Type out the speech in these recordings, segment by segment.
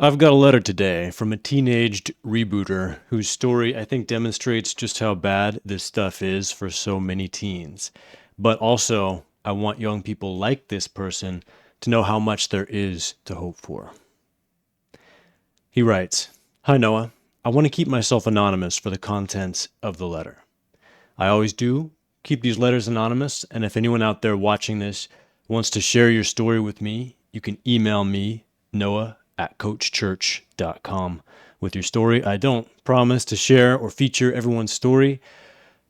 I've got a letter today from a teenaged rebooter whose story I think demonstrates just how bad this stuff is for so many teens. But also, I want young people like this person to know how much there is to hope for. He writes, "Hi Noah, I want to keep myself anonymous for the contents of the letter. I always do keep these letters anonymous, and if anyone out there watching this wants to share your story with me, you can email me, noah@coachchurch.com, with your story. I don't promise to share or feature everyone's story,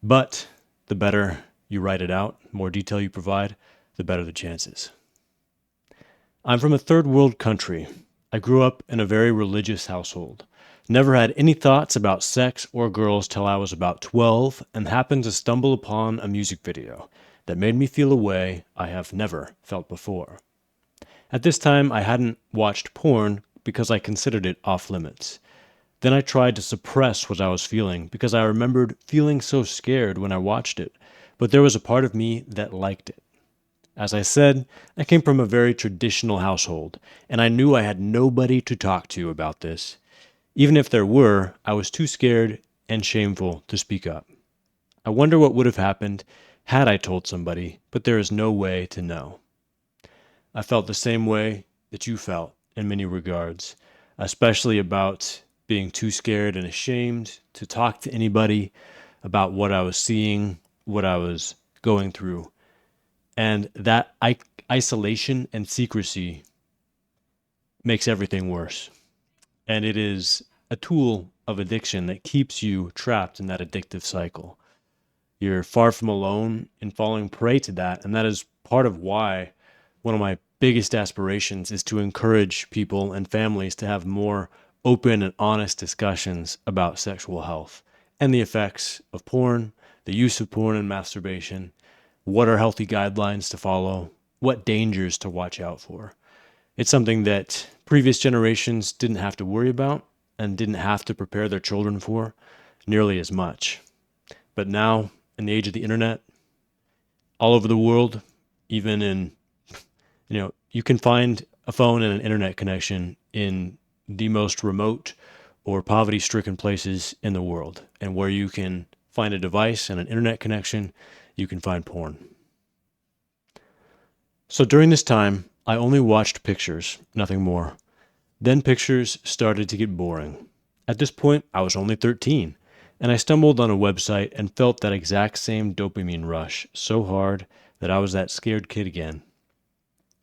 but the better you write it out, the more detail you provide, the better the chances. I'm from a third world country. I grew up in a very religious household. Never had any thoughts about sex or girls till I was about 12 and happened to stumble upon a music video that made me feel a way I have never felt before. At this time, I hadn't watched porn because I considered it off limits. Then I tried to suppress what I was feeling because I remembered feeling so scared when I watched it, but there was a part of me that liked it. As I said, I came from a very traditional household, and I knew I had nobody to talk to about this. Even if there were, I was too scared and shameful to speak up. I wonder what would have happened had I told somebody, but there is no way to know. I felt the same way that you felt in many regards, especially about being too scared and ashamed to talk to anybody about what I was seeing, what I was going through. And that isolation and secrecy makes everything worse. And it is a tool of addiction that keeps you trapped in that addictive cycle. You're far from alone in falling prey to that. And that is part of why one of my biggest aspirations is to encourage people and families to have more open and honest discussions about sexual health and the effects of porn, the use of porn and masturbation, what are healthy guidelines to follow, what dangers to watch out for. It's something that previous generations didn't have to worry about and didn't have to prepare their children for nearly as much. But now, in the age of the internet, all over the world, even in, you can find a phone and an internet connection in the most remote or poverty stricken places in the world. And where you can find a device and an internet connection, you can find porn. So during this time, I only watched pictures, nothing more. Then pictures started to get boring. At this point, I was only 13, and I stumbled on a website and felt that exact same dopamine rush so hard that I was that scared kid again.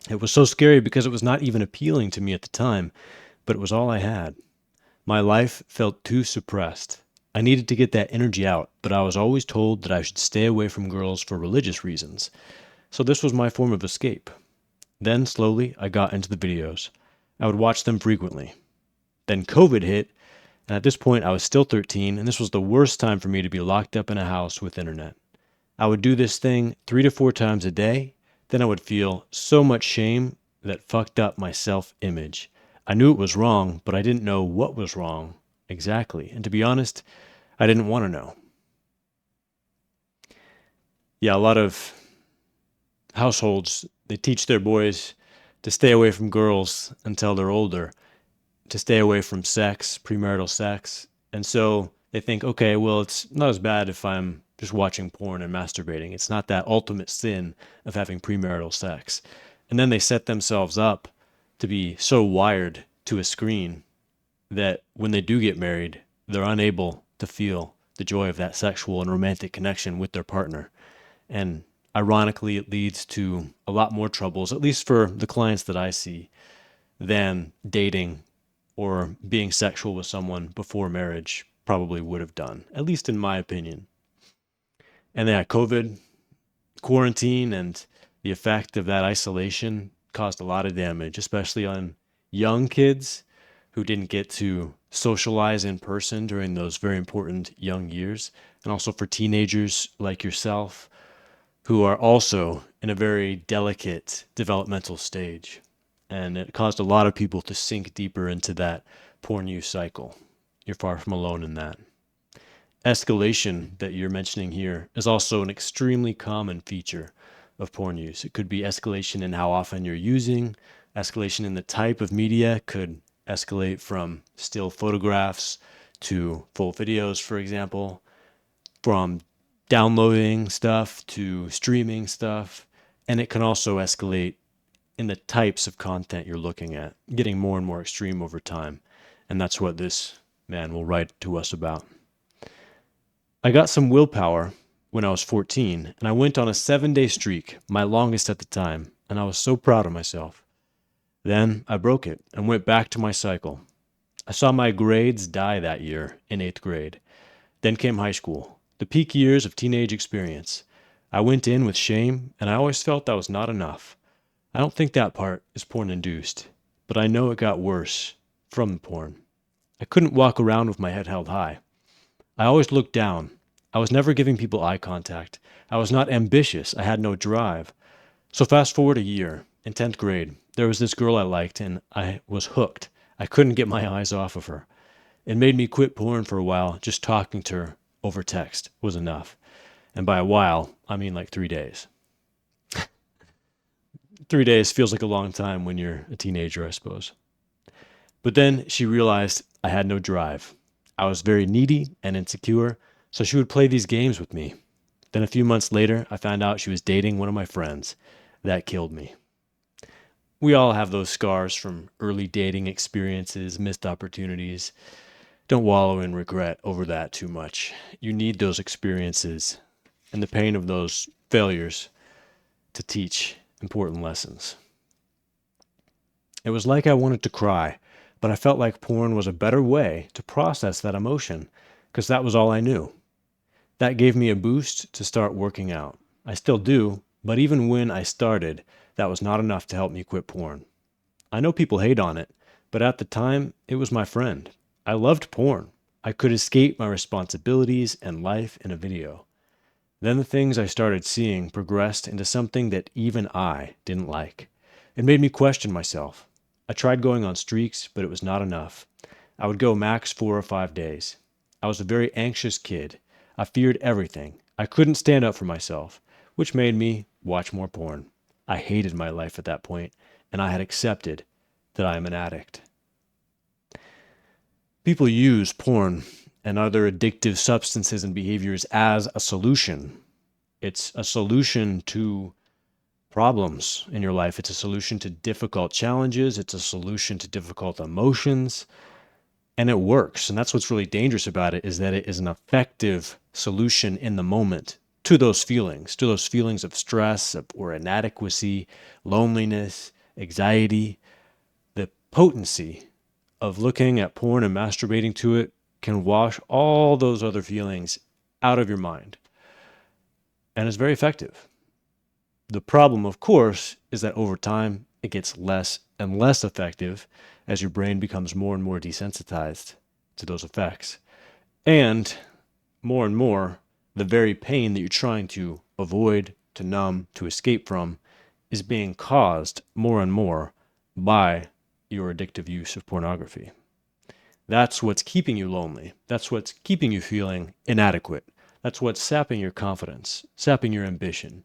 It was so scary because it was not even appealing to me at the time, but it was all I had. My life felt too suppressed. I needed to get that energy out, but I was always told that I should stay away from girls for religious reasons. So this was my form of escape. Then, slowly, I got into the videos. I would watch them frequently. Then COVID hit, and at this point I was still 13, and this was the worst time for me to be locked up in a house with internet. I would do this thing 3 to 4 times a day, then I would feel so much shame that fucked up my self-image. I knew it was wrong, but I didn't know what was wrong exactly, and to be honest, I didn't want to know. Yeah, a lot of households, they teach their boys to stay away from girls until they're older, to stay away from sex, premarital sex. And so they think, okay, well, it's not as bad if I'm just watching porn and masturbating. It's not that ultimate sin of having premarital sex. And then they set themselves up to be so wired to a screen that when they do get married, they're unable to feel the joy of that sexual and romantic connection with their partner. And ironically, it leads to a lot more troubles, at least for the clients that I see, than dating or being sexual with someone before marriage probably would have done, at least in my opinion. And yeah, COVID, quarantine, and the effect of that isolation caused a lot of damage, especially on young kids who didn't get to socialize in person during those very important young years, and also for teenagers like yourself who are also in a very delicate developmental stage. And it caused a lot of people to sink deeper into that porn use cycle. You're far from alone in that. Escalation that you're mentioning here is also an extremely common feature of porn use. It could be escalation in how often you're using, escalation in the type of media could escalate from still photographs to full videos, for example, from downloading stuff to streaming stuff. And it can also escalate in the types of content you're looking at, getting more and more extreme over time. And that's what this man will write to us about. I got some willpower when I was 14, and I went on a 7-day streak, my longest at the time, and I was so proud of myself. Then I broke it and went back to my cycle. I saw my grades die that year in 8th grade. Then came high school, the peak years of teenage experience. I went in with shame, and I always felt that was not enough. I don't think that part is porn-induced, but I know it got worse from the porn. I couldn't walk around with my head held high. I always looked down. I was never giving people eye contact. I was not ambitious. I had no drive. So fast forward a year, in 10th grade, there was this girl I liked, and I was hooked. I couldn't get my eyes off of her. It made me quit porn for a while. Just talking to her over text was enough. And by a while, I mean like 3 days. 3 days feels like a long time when you're a teenager, I suppose. But then she realized I had no drive. I was very needy and insecure, so she would play these games with me. Then a few months later, I found out she was dating one of my friends. That killed me. We all have those scars from early dating experiences, missed opportunities. Don't wallow in regret over that too much. You need those experiences and the pain of those failures to teach important lessons. It was like I wanted to cry, but I felt like porn was a better way to process that emotion because that was all I knew. That gave me a boost to start working out. I still do, but even when I started, that was not enough to help me quit porn. I know people hate on it, but at the time, it was my friend. I loved porn. I could escape my responsibilities and life in a video. Then the things I started seeing progressed into something that even I didn't like. It made me question myself. I tried going on streaks, but it was not enough. I would go max 4 or 5 days. I was a very anxious kid. I feared everything. I couldn't stand up for myself, which made me watch more porn. I hated my life at that point, and I had accepted that I am an addict. People use porn and other addictive substances and behaviors as a solution. It's a solution to problems in your life. It's a solution to difficult challenges. It's a solution to difficult emotions. And it works. And that's what's really dangerous about it, is that it is an effective solution in the moment to those feelings of stress or inadequacy, loneliness, anxiety. The potency of looking at porn and masturbating to it can wash all those other feelings out of your mind. And it's very effective. The problem, of course, is that over time, it gets less and less effective as your brain becomes more and more desensitized to those effects. And more, the very pain that you're trying to avoid, to numb, to escape from is being caused more and more by your addictive use of pornography. That's what's keeping you lonely. That's what's keeping you feeling inadequate. That's what's sapping your confidence, sapping your ambition,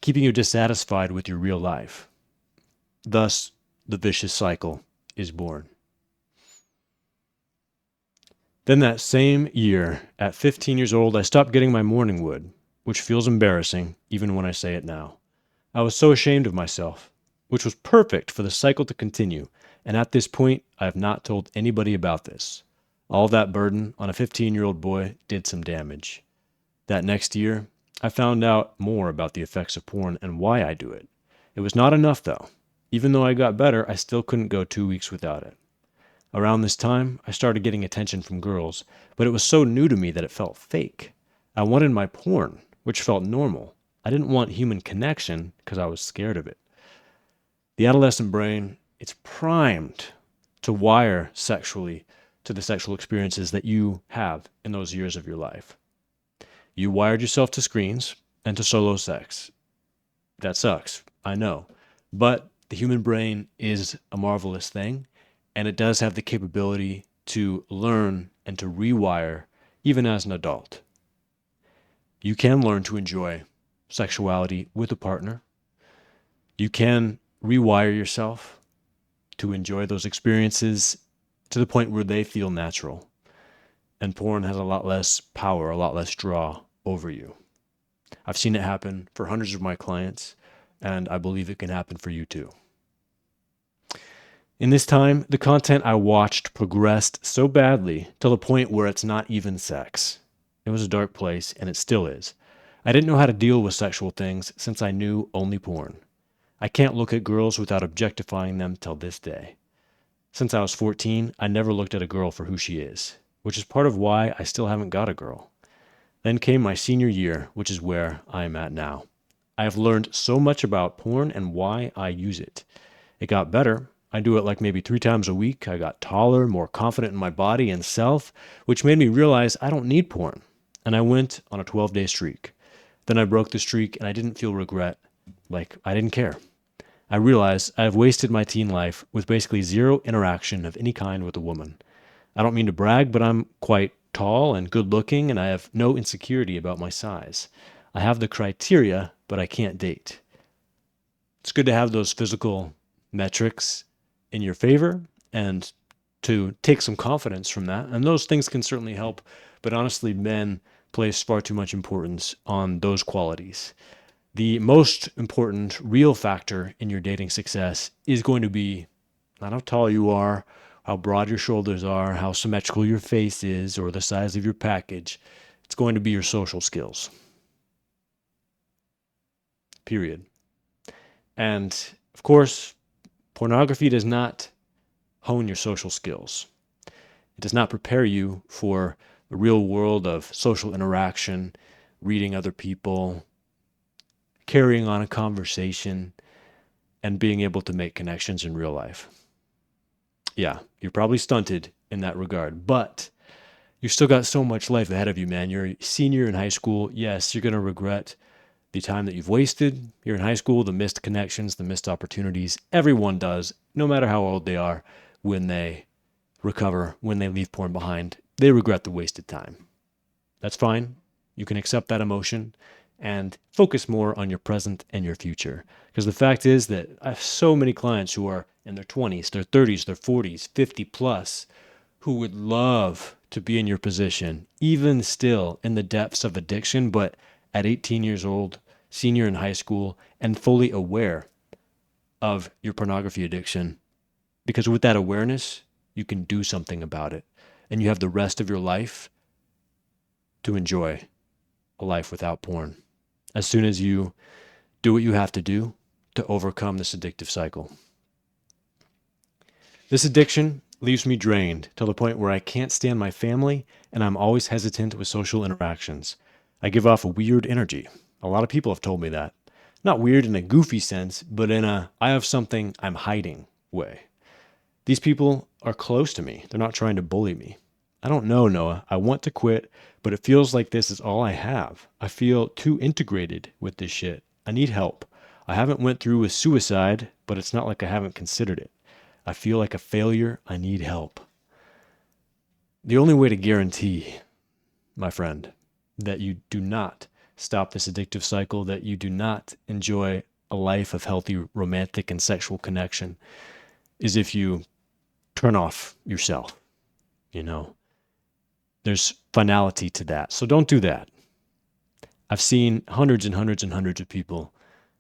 keeping you dissatisfied with your real life. Thus, the vicious cycle is born. Then that same year, at 15 years old, I stopped getting my morning wood, which feels embarrassing even when I say it now. I was so ashamed of myself, which was perfect for the cycle to continue, and at this point, I have not told anybody about this. All that burden on a 15-year-old boy did some damage. That next year, I found out more about the effects of porn and why I do it. It was not enough, though. Even though I got better, I still couldn't go 2 weeks without it. Around this time, I started getting attention from girls, but it was so new to me that it felt fake. I wanted my porn, which felt normal. I didn't want human connection because I was scared of it. The adolescent brain, it's primed to wire sexually to the sexual experiences that you have in those years of your life. You wired yourself to screens and to solo sex. That sucks, I know. But the human brain is a marvelous thing, and it does have the capability to learn and to rewire even as an adult. You can learn to enjoy sexuality with a partner. You can rewire yourself to enjoy those experiences to the point where they feel natural. And porn has a lot less power, a lot less draw over you. I've seen it happen for hundreds of my clients, and I believe it can happen for you too. In this time, the content I watched progressed so badly to the point where it's not even sex. It was a dark place, and it still is. I didn't know how to deal with sexual things since I knew only porn. I can't look at girls without objectifying them till this day. Since I was 14, I never looked at a girl for who she is, which is part of why I still haven't got a girl. Then came my senior year, which is where I am at now. I have learned so much about porn and why I use it. It got better. I do it like maybe 3 times a week. I got taller, more confident in my body and self, which made me realize I don't need porn. And I went on a 12-day streak. Then I broke the streak and I didn't feel regret. Like I didn't care. I realized I have wasted my teen life with basically zero interaction of any kind with a woman. I don't mean to brag, but I'm quite tall and good looking, and I have no insecurity about my size. I have the criteria, but I can't date. It's good to have those physical metrics in your favor and to take some confidence from that. And those things can certainly help, but honestly, men place far too much importance on those qualities. The most important real factor in your dating success is going to be not how tall you are, how broad your shoulders are, how symmetrical your face is, or the size of your package. It's going to be your social skills. Period. And of course, pornography does not hone your social skills. It does not prepare you for the real world of social interaction, reading other people, carrying on a conversation, and being able to make connections in real life. Yeah, you're probably stunted in that regard, but you still got so much life ahead of you, man. You're a senior in high school. Yes, you're going to regret the time that you've wasted. You're in high school, the missed connections, the missed opportunities. Everyone does, no matter how old they are, when they recover, when they leave porn behind. They regret the wasted time. That's fine. You can accept that emotion and focus more on your present and your future. Because the fact is that I have so many clients who are in their 20s, their 30s, their 40s, 50 plus, who would love to be in your position, even still in the depths of addiction, but at 18 years old, senior in high school, and fully aware of your pornography addiction. Because with that awareness, you can do something about it. And you have the rest of your life to enjoy a life without porn. As soon as you do what you have to do to overcome this addictive cycle. This addiction leaves me drained to the point where I can't stand my family and I'm always hesitant with social interactions. I give off a weird energy. A lot of people have told me that. Not weird in a goofy sense, but in a I have something I'm hiding way. These people are close to me. They're not trying to bully me. I don't know, Noah. I want to quit, but it feels like this is all I have. I feel too integrated with this shit. I need help. I haven't went through with suicide, but it's not like I haven't considered it. I feel like a failure. I need help. The only way to guarantee, my friend, that you do not stop this addictive cycle, that you do not enjoy a life of healthy romantic and sexual connection, is if you turn off yourself. You know, there's finality to that. So don't do that. I've seen hundreds and hundreds and hundreds of people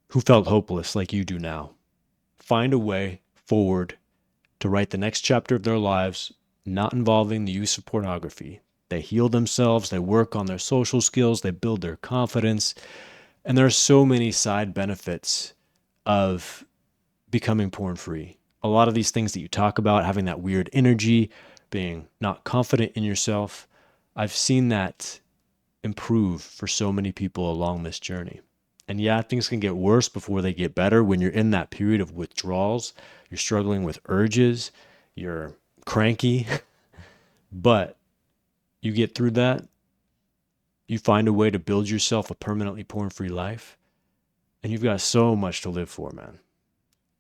who felt hopeless like you do now. Find a way forward to write the next chapter of their lives, not involving the use of pornography. They heal themselves, they work on their social skills, they build their confidence, and there are so many side benefits of becoming porn-free. A lot of these things that you talk about, having that weird energy, being not confident in yourself, I've seen that improve for so many people along this journey. And yeah, things can get worse before they get better. When you're in that period of withdrawals, you're struggling with urges, you're cranky, but you get through that, you find a way to build yourself a permanently porn-free life, and you've got so much to live for, man.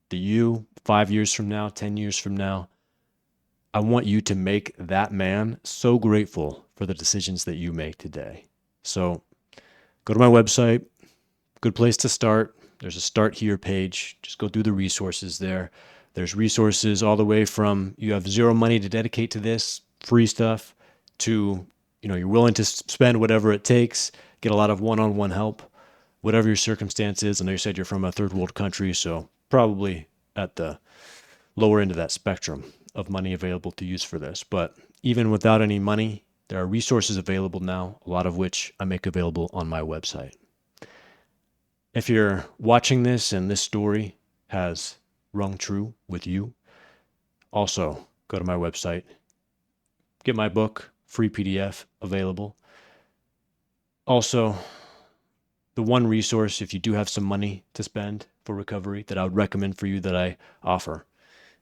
The you, 5 years from now, 10 years from now, I want you to make that man so grateful for the decisions that you make today. So go to my website, good place to start. There's a Start Here page. Just go through the resources there. There's resources all the way from you have zero money to dedicate to this, free stuff, to you're willing to spend whatever it takes, get a lot of one-on-one help, whatever your circumstances. I know you said you're from a third world country, so probably at the lower end of that spectrum of money available to use for this. But even without any money, there are resources available now, a lot of which I make available on my website. If you're watching this and this story has rung true with you, also go to my website, get my book, free PDF available. Also, the one resource, if you do have some money to spend for recovery, that I would recommend for you that I offer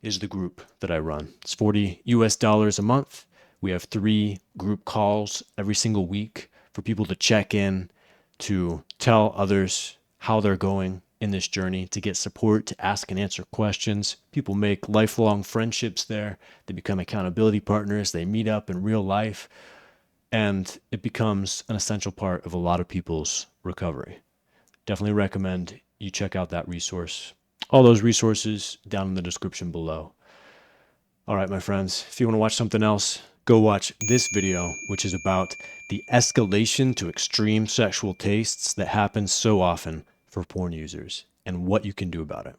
is the group that I run. It's $40 a month. We have 3 group calls every single week for people to check in, to tell others how they're going in this journey, to get support, to ask and answer questions. People make lifelong friendships there. They become accountability partners. They meet up in real life. And it becomes an essential part of a lot of people's recovery. Definitely recommend you check out that resource. All those resources down in the description below. All right, my friends, if you want to watch something else, go watch this video, which is about the escalation to extreme sexual tastes that happens so often for porn users and what you can do about it.